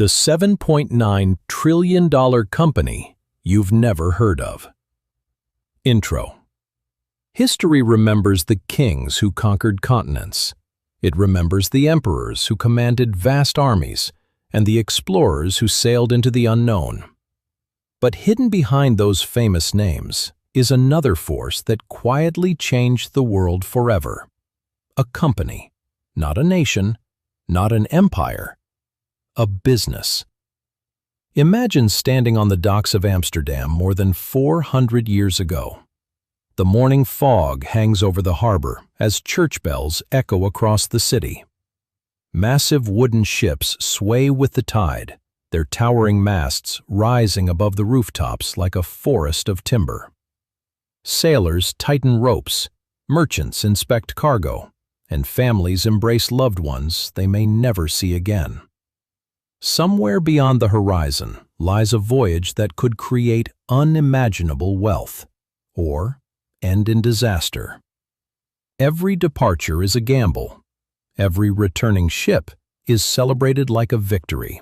The $7.9 trillion company you've never heard of. Intro. History remembers the kings who conquered continents. It remembers the emperors who commanded vast armies and the explorers who sailed into the unknown. But hidden behind those famous names is another force that quietly changed the world forever. A company, not a nation, not an empire, a business. Imagine standing on the docks of Amsterdam more than 400 years ago. The morning fog hangs over the harbor as church bells echo across the city. Massive wooden ships sway with the tide, their towering masts rising above the rooftops like a forest of timber. Sailors tighten ropes, merchants inspect cargo, and families embrace loved ones they may never see again. Somewhere beyond the horizon lies a voyage that could create unimaginable wealth, or end in disaster. Every departure is a gamble. Every returning ship is celebrated like a victory.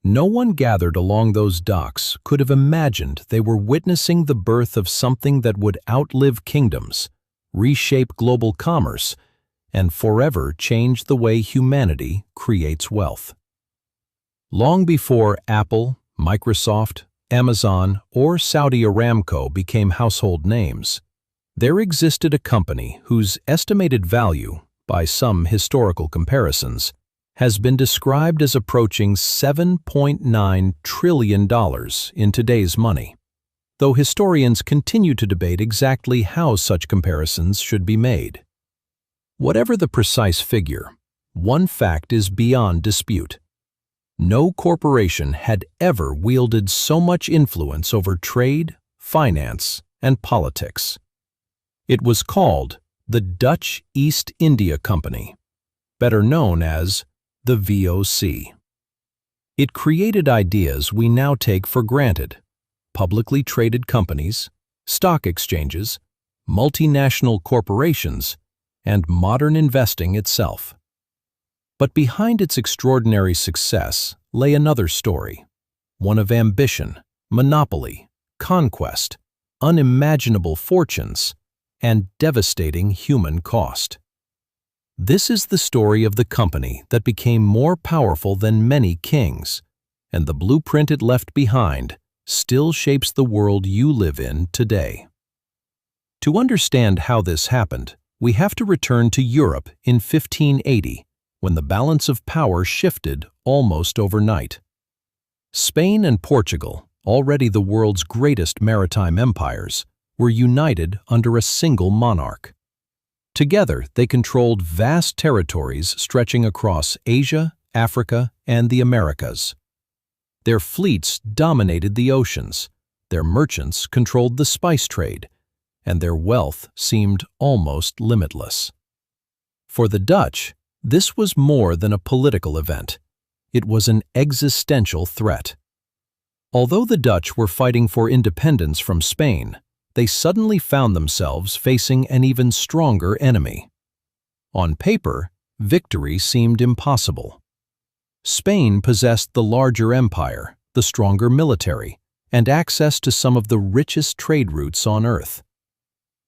No one gathered along those docks could have imagined they were witnessing the birth of something that would outlive kingdoms, reshape global commerce, and forever change the way humanity creates wealth. Long before Apple, Microsoft, Amazon, or Saudi Aramco became household names, there existed a company whose estimated value, by some historical comparisons, has been described as approaching $7.9 trillion in today's money, though historians continue to debate exactly how such comparisons should be made. Whatever the precise figure, one fact is beyond dispute. No corporation had ever wielded so much influence over trade, finance, and politics. It was called the Dutch East India Company, better known as the VOC. It created ideas we now take for granted: publicly traded companies, stock exchanges, multinational corporations, and modern investing itself. But behind its extraordinary success lay another story, one of ambition, monopoly, conquest, unimaginable fortunes, and devastating human cost. This is the story of the company that became more powerful than many kings, and the blueprint it left behind still shapes the world you live in today. To understand how this happened, we have to return to Europe in 1580, when the balance of power shifted almost overnight. Spain and Portugal, already the world's greatest maritime empires, were united under a single monarch. Together, they controlled vast territories stretching across Asia, Africa, and the Americas. Their fleets dominated the oceans, their merchants controlled the spice trade, and their wealth seemed almost limitless. For the Dutch, this was more than a political event. It was an existential threat. Although the Dutch were fighting for independence from Spain, they suddenly found themselves facing an even stronger enemy. On paper, victory seemed impossible. Spain possessed the larger empire, the stronger military, and access to some of the richest trade routes on Earth.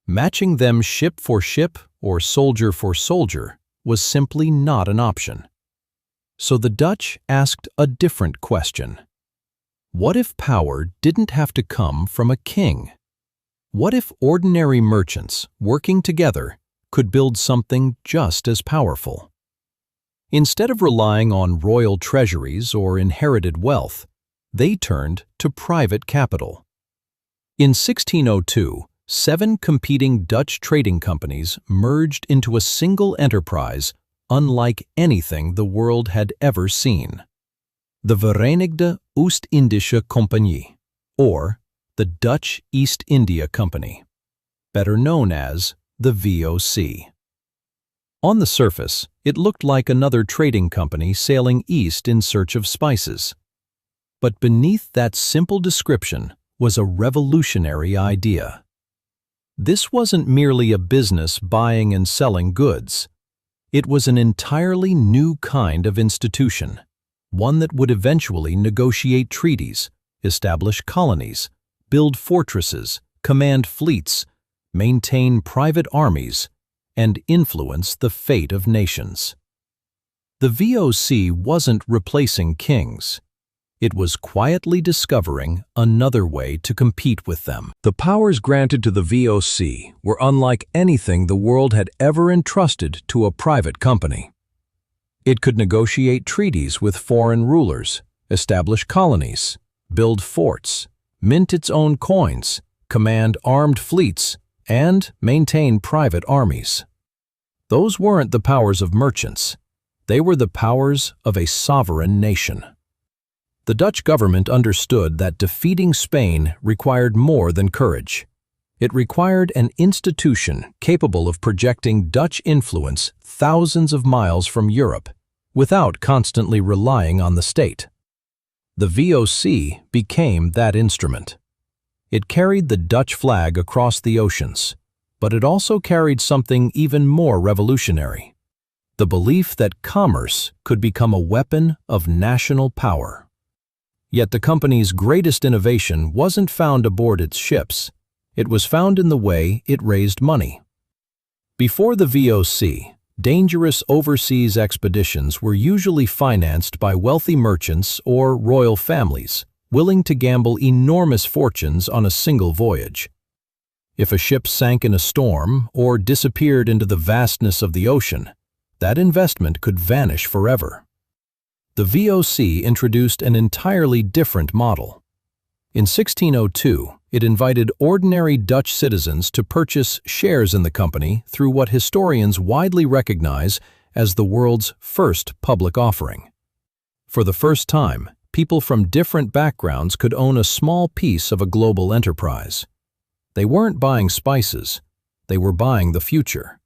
Matching them ship for ship or soldier for soldier was simply not an option. So the Dutch asked a different question. What if power didn't have to come from a king? What if ordinary merchants, working together, could build something just as powerful? Instead of relying on royal treasuries or inherited wealth, they turned to private capital. In 1602, 7 competing Dutch trading companies merged into a single enterprise unlike anything the world had ever seen. The Verenigde Oost-Indische Compagnie, or the Dutch East India Company, better known as the VOC. On the surface, it looked like another trading company sailing east in search of spices. But beneath that simple description was a revolutionary idea. This wasn't merely a business buying and selling goods. It was an entirely new kind of institution, one that would eventually negotiate treaties, establish colonies, build fortresses, command fleets, maintain private armies, and influence the fate of nations. The VOC wasn't replacing kings. It was quietly discovering another way to compete with them. The powers granted to the VOC were unlike anything the world had ever entrusted to a private company. It could negotiate treaties with foreign rulers, establish colonies, build forts, mint its own coins, command armed fleets, and maintain private armies. Those weren't the powers of merchants. They were the powers of a sovereign nation. The Dutch government understood that defeating Spain required more than courage. It required an institution capable of projecting Dutch influence thousands of miles from Europe without constantly relying on the state. The VOC became that instrument. It carried the Dutch flag across the oceans, but it also carried something even more revolutionary: the belief that commerce could become a weapon of national power. Yet the company's greatest innovation wasn't found aboard its ships. It was found in the way it raised money. Before the VOC, dangerous overseas expeditions were usually financed by wealthy merchants or royal families, willing to gamble enormous fortunes on a single voyage. If a ship sank in a storm or disappeared into the vastness of the ocean, that investment could vanish forever. The VOC introduced an entirely different model. In 1602, it invited ordinary Dutch citizens to purchase shares in the company through what historians widely recognize as the world's first public offering. For the first time, people from different backgrounds could own a small piece of a global enterprise. They weren't buying spices, they were buying the future.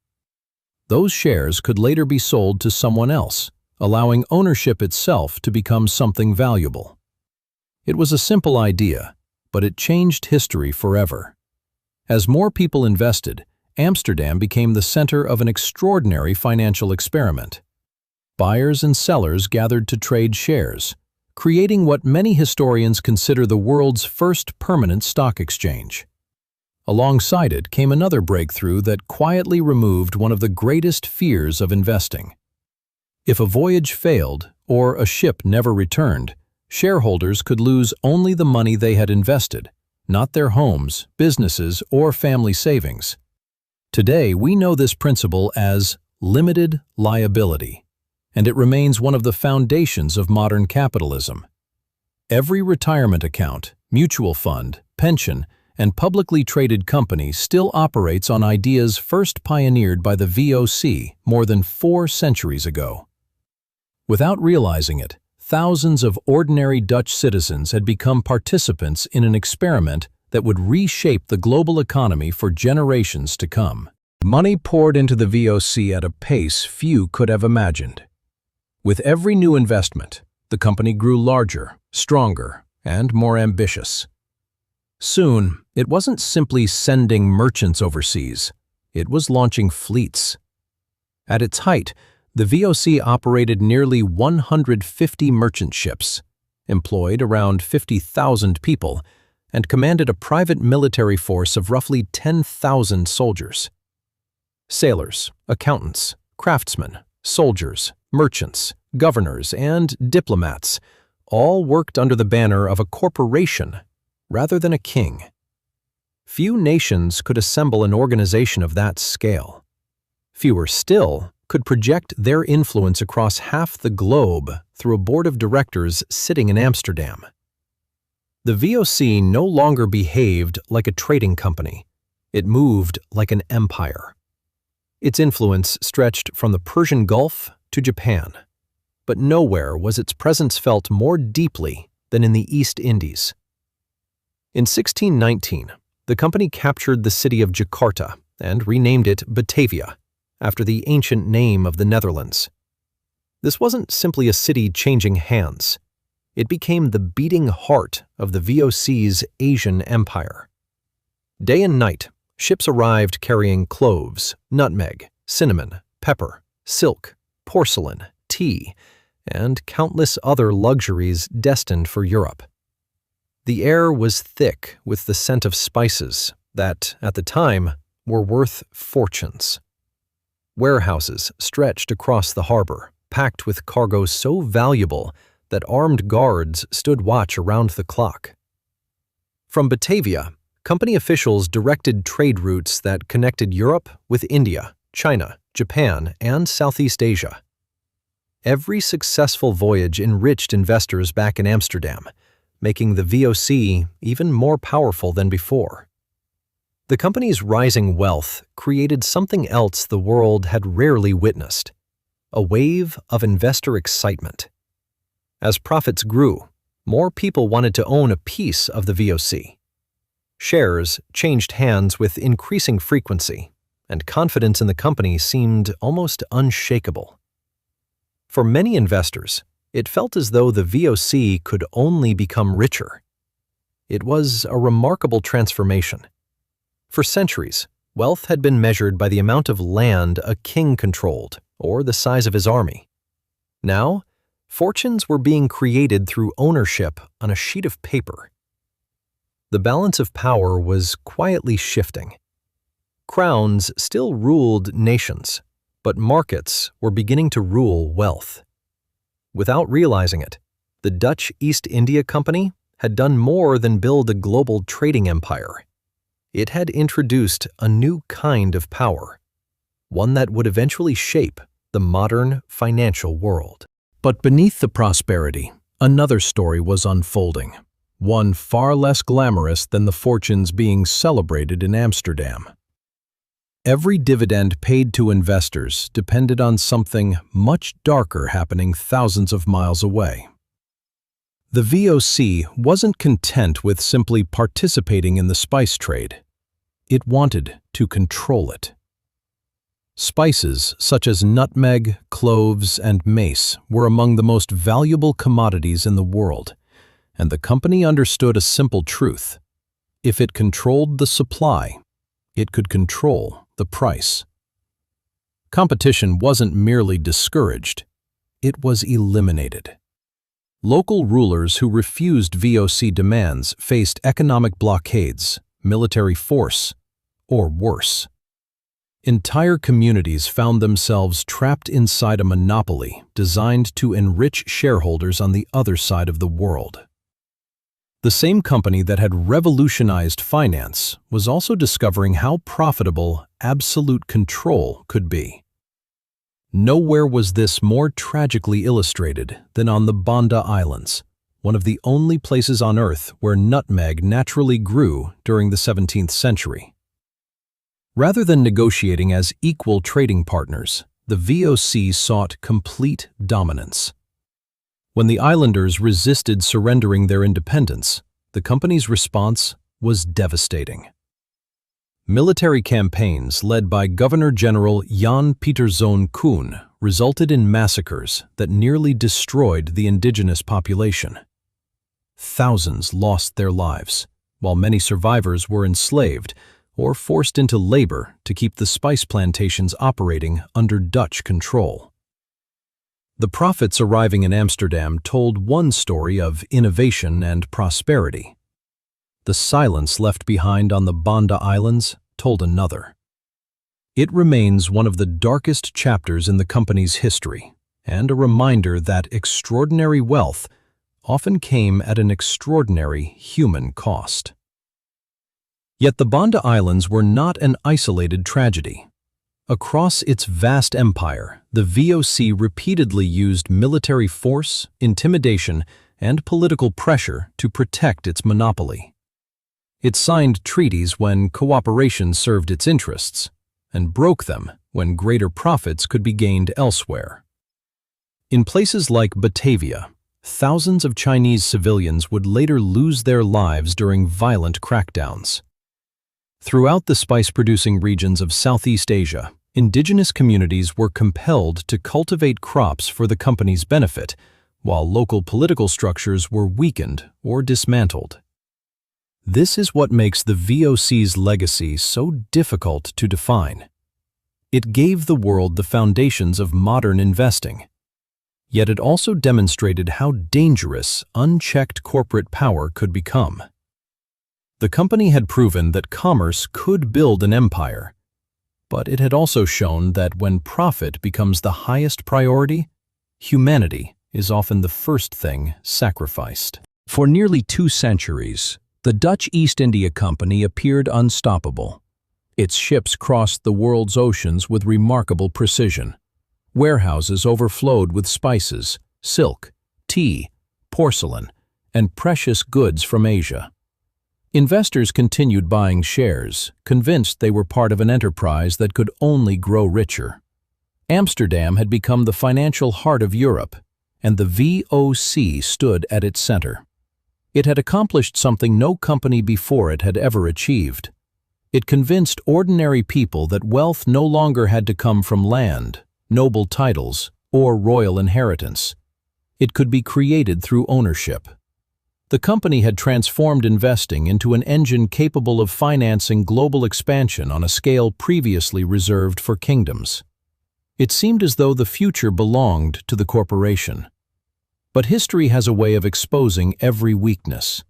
Those shares could later be sold to someone else, allowing ownership itself to become something valuable. It was a simple idea, but it changed history forever. As more people invested, Amsterdam became the center of an extraordinary financial experiment. Buyers and sellers gathered to trade shares, creating what many historians consider the world's first permanent stock exchange. Alongside it came another breakthrough that quietly removed one of the greatest fears of investing. If a voyage failed or a ship never returned, shareholders could lose only the money they had invested, not their homes, businesses, or family savings. Today, we know this principle as limited liability, and it remains one of the foundations of modern capitalism. Every retirement account, mutual fund, pension, and publicly traded company still operates on ideas first pioneered by the VOC more than 4 centuries ago. Without realizing it, thousands of ordinary Dutch citizens had become participants in an experiment that would reshape the global economy for generations to come. Money poured into the VOC at a pace few could have imagined. With every new investment, the company grew larger, stronger, and more ambitious. Soon, it wasn't simply sending merchants overseas, it was launching fleets. At its height, the VOC operated nearly 150 merchant ships, employed around 50,000 people, and commanded a private military force of roughly 10,000 soldiers. Sailors, accountants, craftsmen, soldiers, merchants, governors, and diplomats all worked under the banner of a corporation rather than a king. Few nations could assemble an organization of that scale. Fewer still could project their influence across half the globe through a board of directors sitting in Amsterdam. The VOC no longer behaved like a trading company. It moved like an empire. Its influence stretched from the Persian Gulf to Japan, but nowhere was its presence felt more deeply than in the East Indies. In 1619, the company captured the city of Jakarta and renamed it Batavia, after the ancient name of the Netherlands. This wasn't simply a city changing hands. It became the beating heart of the VOC's Asian empire. Day and night, ships arrived carrying cloves, nutmeg, cinnamon, pepper, silk, porcelain, tea, and countless other luxuries destined for Europe. The air was thick with the scent of spices that, at the time, were worth fortunes. Warehouses stretched across the harbor, packed with cargo so valuable that armed guards stood watch around the clock. From Batavia, company officials directed trade routes that connected Europe with India, China, Japan, and Southeast Asia. Every successful voyage enriched investors back in Amsterdam, making the VOC even more powerful than before. The company's rising wealth created something else the world had rarely witnessed: a wave of investor excitement. As profits grew, more people wanted to own a piece of the VOC. Shares changed hands with increasing frequency, and confidence in the company seemed almost unshakable. For many investors, it felt as though the VOC could only become richer. It was a remarkable transformation. For centuries, wealth had been measured by the amount of land a king controlled or the size of his army. Now, fortunes were being created through ownership on a sheet of paper. The balance of power was quietly shifting. Crowns still ruled nations, but markets were beginning to rule wealth. Without realizing it, the Dutch East India Company had done more than build a global trading empire. It had introduced a new kind of power, one that would eventually shape the modern financial world. But beneath the prosperity, another story was unfolding, one far less glamorous than the fortunes being celebrated in Amsterdam. Every dividend paid to investors depended on something much darker happening thousands of miles away. The VOC wasn't content with simply participating in the spice trade. It wanted to control it. Spices such as nutmeg, cloves, and mace were among the most valuable commodities in the world, and the company understood a simple truth: if it controlled the supply, it could control the price. Competition wasn't merely discouraged, it was eliminated. Local rulers who refused VOC demands faced economic blockades, military force, or worse. Entire communities found themselves trapped inside a monopoly designed to enrich shareholders on the other side of the world. The same company that had revolutionized finance was also discovering how profitable absolute control could be. Nowhere was this more tragically illustrated than on the Banda Islands, one of the only places on Earth where nutmeg naturally grew during the 17th century. Rather than negotiating as equal trading partners, the VOC sought complete dominance. When the islanders resisted surrendering their independence, the company's response was devastating. Military campaigns led by Governor-General Jan Pieter Zoon Koen resulted in massacres that nearly destroyed the indigenous population. Thousands lost their lives, while many survivors were enslaved or forced into labor to keep the spice plantations operating under Dutch control. The prophets arriving in Amsterdam told one story of innovation and prosperity. The silence left behind on the Banda Islands told another. It remains one of the darkest chapters in the company's history, and a reminder that extraordinary wealth often came at an extraordinary human cost. Yet the Banda Islands were not an isolated tragedy. Across its vast empire, the VOC repeatedly used military force, intimidation, and political pressure to protect its monopoly. It signed treaties when cooperation served its interests, and broke them when greater profits could be gained elsewhere. In places like Batavia, thousands of Chinese civilians would later lose their lives during violent crackdowns. Throughout the spice-producing regions of Southeast Asia, indigenous communities were compelled to cultivate crops for the company's benefit, while local political structures were weakened or dismantled. This is what makes the VOC's legacy so difficult to define. It gave the world the foundations of modern investing. Yet it also demonstrated how dangerous unchecked corporate power could become. The company had proven that commerce could build an empire, but it had also shown that when profit becomes the highest priority, humanity is often the first thing sacrificed. For nearly 2 centuries, the Dutch East India Company appeared unstoppable. Its ships crossed the world's oceans with remarkable precision. Warehouses overflowed with spices, silk, tea, porcelain, and precious goods from Asia. Investors continued buying shares, convinced they were part of an enterprise that could only grow richer. Amsterdam had become the financial heart of Europe, and the VOC stood at its center. It had accomplished something no company before it had ever achieved. It convinced ordinary people that wealth no longer had to come from land, noble titles, or royal inheritance. It could be created through ownership. The company had transformed investing into an engine capable of financing global expansion on a scale previously reserved for kingdoms. It seemed as though the future belonged to the corporation. But history has a way of exposing every weakness.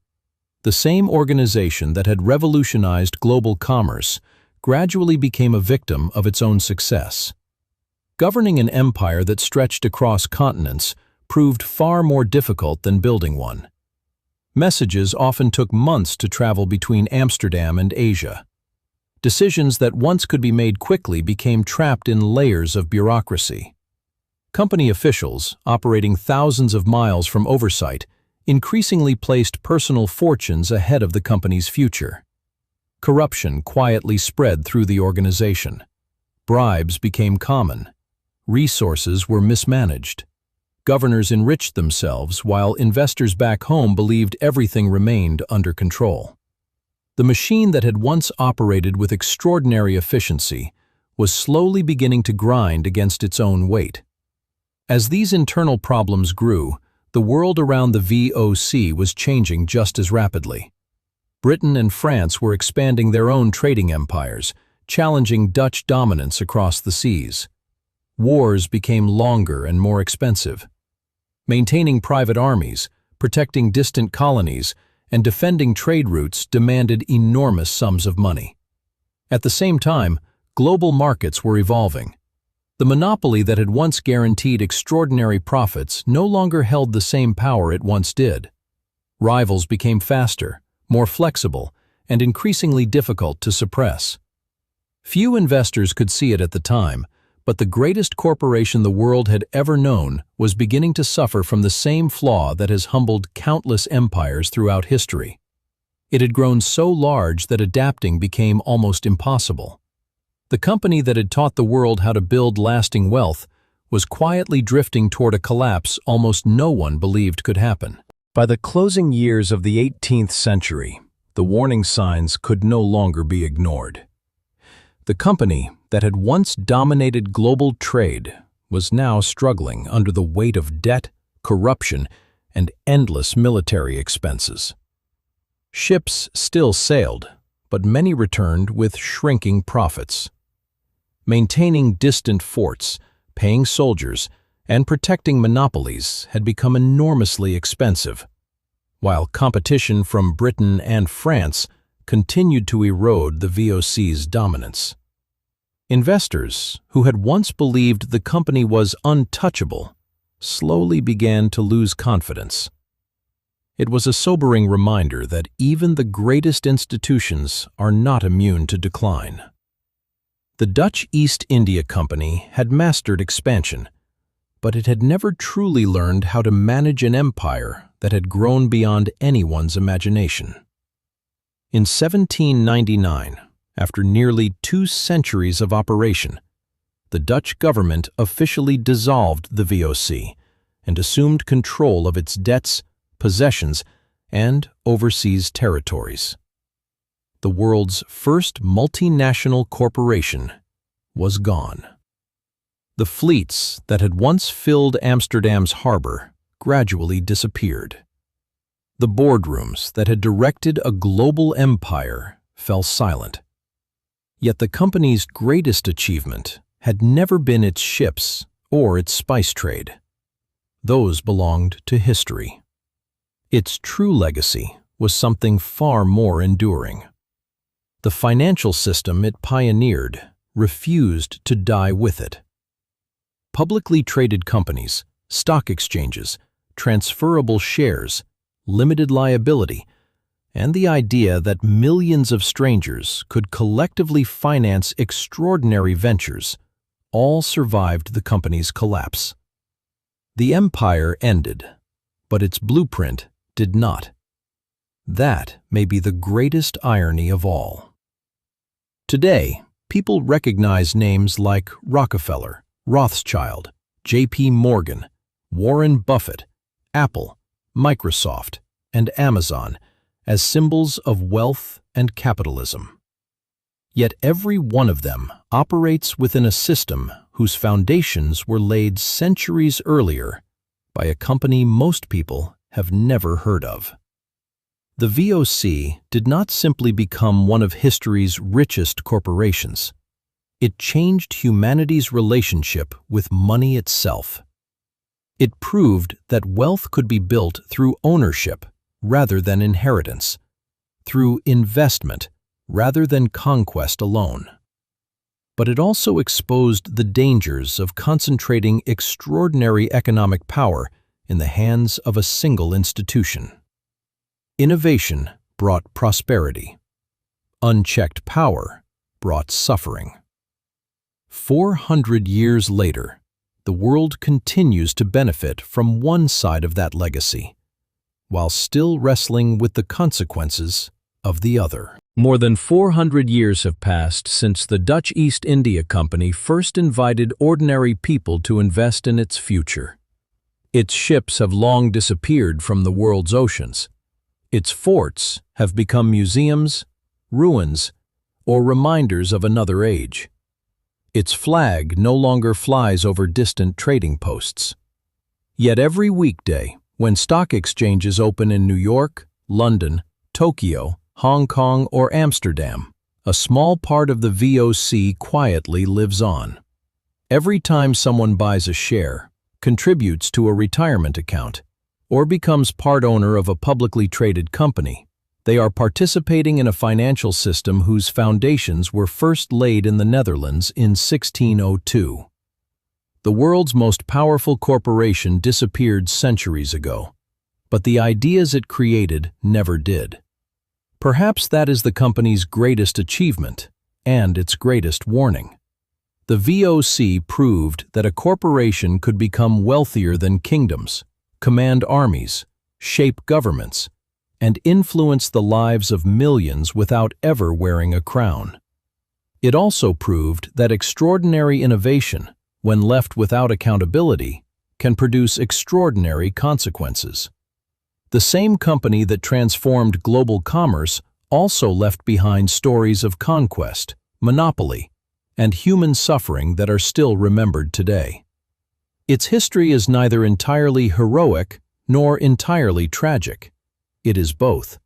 The same organization that had revolutionized global commerce gradually became a victim of its own success. Governing an empire that stretched across continents proved far more difficult than building one. Messages often took months to travel between Amsterdam and Asia. Decisions that once could be made quickly became trapped in layers of bureaucracy. Company officials, operating thousands of miles from oversight, increasingly placed personal fortunes ahead of the company's future. Corruption quietly spread through the organization. Bribes became common. Resources were mismanaged. Governors enriched themselves while investors back home believed everything remained under control. The machine that had once operated with extraordinary efficiency was slowly beginning to grind against its own weight. As these internal problems grew, the world around the VOC was changing just as rapidly. Britain and France were expanding their own trading empires, challenging Dutch dominance across the seas. Wars became longer and more expensive. Maintaining private armies, protecting distant colonies, and defending trade routes demanded enormous sums of money. At the same time, global markets were evolving. The monopoly that had once guaranteed extraordinary profits no longer held the same power it once did. Rivals became faster, more flexible, and increasingly difficult to suppress. Few investors could see it at the time, but the greatest corporation the world had ever known was beginning to suffer from the same flaw that has humbled countless empires throughout history. It had grown so large that adapting became almost impossible. The company that had taught the world how to build lasting wealth was quietly drifting toward a collapse almost no one believed could happen. By the closing years of the 18th century, the warning signs could no longer be ignored. The company that had once dominated global trade was now struggling under the weight of debt, corruption, and endless military expenses. Ships still sailed, but many returned with shrinking profits. Maintaining distant forts, paying soldiers, and protecting monopolies had become enormously expensive, while competition from Britain and France continued to erode the VOC's dominance. Investors, who had once believed the company was untouchable, slowly began to lose confidence. It was a sobering reminder that even the greatest institutions are not immune to decline. The Dutch East India Company had mastered expansion, but it had never truly learned how to manage an empire that had grown beyond anyone's imagination. In 1799, after nearly 2 centuries of operation, the Dutch government officially dissolved the VOC and assumed control of its debts, possessions, and overseas territories. The world's first multinational corporation was gone. The fleets that had once filled Amsterdam's harbor gradually disappeared. The boardrooms that had directed a global empire fell silent. Yet the company's greatest achievement had never been its ships or its spice trade. those belonged to history. Its true legacy was something far more enduring. The financial system it pioneered refused to die with it. Publicly traded companies, stock exchanges, transferable shares, limited liability, and the idea that millions of strangers could collectively finance extraordinary ventures all survived the company's collapse. The empire ended, but its blueprint did not. That may be the greatest irony of all. Today, people recognize names like Rockefeller, Rothschild, J.P. Morgan, Warren Buffett, Apple, Microsoft, and Amazon as symbols of wealth and capitalism. Yet every one of them operates within a system whose foundations were laid centuries earlier by a company most people have never heard of. The VOC did not simply become one of history's richest corporations. It changed humanity's relationship with money itself. It proved that wealth could be built through ownership rather than inheritance, through investment rather than conquest alone. But it also exposed the dangers of concentrating extraordinary economic power in the hands of a single institution. Innovation brought prosperity. Unchecked power brought suffering. 400 years later, the world continues to benefit from one side of that legacy, while still wrestling with the consequences of the other. More than 400 years have passed since the Dutch East India Company first invited ordinary people to invest in its future. Its ships have long disappeared from the world's oceans. Its forts have become museums, ruins, or reminders of another age. Its flag no longer flies over distant trading posts. Yet every weekday, when stock exchanges open in New York, London, Tokyo, Hong Kong, or Amsterdam, a small part of the VOC quietly lives on. Every time someone buys a share, contributes to a retirement account, or becomes part owner of a publicly traded company, they are participating in a financial system whose foundations were first laid in the Netherlands in 1602. The world's most powerful corporation disappeared centuries ago, but the ideas it created never did. Perhaps that is the company's greatest achievement and its greatest warning. The VOC proved that a corporation could become wealthier than kingdoms, command armies, shape governments, and influence the lives of millions without ever wearing a crown. It also proved that extraordinary innovation, when left without accountability, can produce extraordinary consequences. The same company that transformed global commerce also left behind stories of conquest, monopoly, and human suffering that are still remembered today. Its history is neither entirely heroic nor entirely tragic. It is both.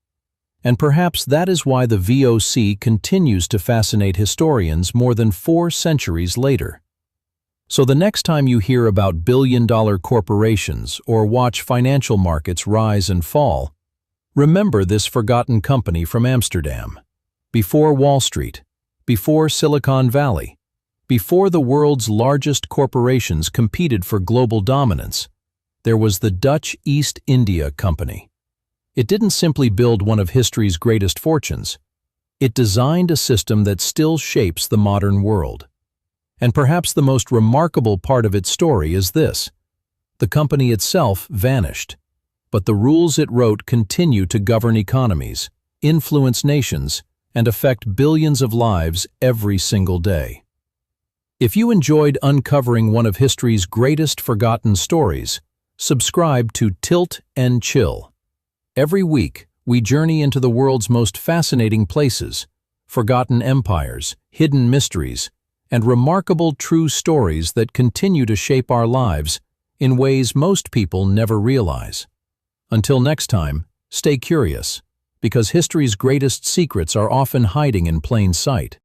And perhaps that is why the VOC continues to fascinate historians more than 4 centuries later. So the next time you hear about billion-dollar corporations or watch financial markets rise and fall, remember this forgotten company from Amsterdam. Before Wall Street, before Silicon Valley, before the world's largest corporations competed for global dominance, there was the Dutch East India Company. It didn't simply build one of history's greatest fortunes. It designed a system that still shapes the modern world. And perhaps the most remarkable part of its story is this: the company itself vanished, but the rules it wrote continue to govern economies, influence nations, and affect billions of lives every single day. If you enjoyed uncovering one of history's greatest forgotten stories, subscribe to Tilt and Chill. Every week, we journey into the world's most fascinating places, forgotten empires, hidden mysteries, and remarkable true stories that continue to shape our lives in ways most people never realize. Until next time, stay curious, because history's greatest secrets are often hiding in plain sight.